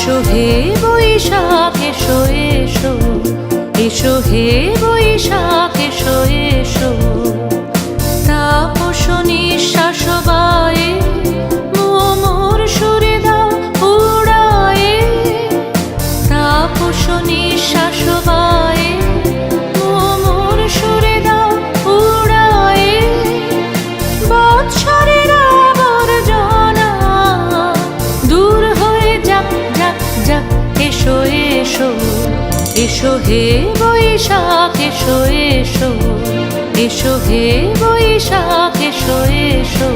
এসো হে বৈশাখ এসো এসো, এসো হে বৈশাখ এসো এসো। তাপস নিঃশ্বাস বায়ে মোর সুরে দাও উড়ায়ে, তাপস নিঃশ্বাস বায়ে মোর সুরে দাও উড়ায়ে। বৎসরের আবর্জনা দূর হয়ে যাক যাক যাক, এসো এসো, এসো হে বৈশাখ এসো এসো, এসো হে বৈশাখ এসো এসো।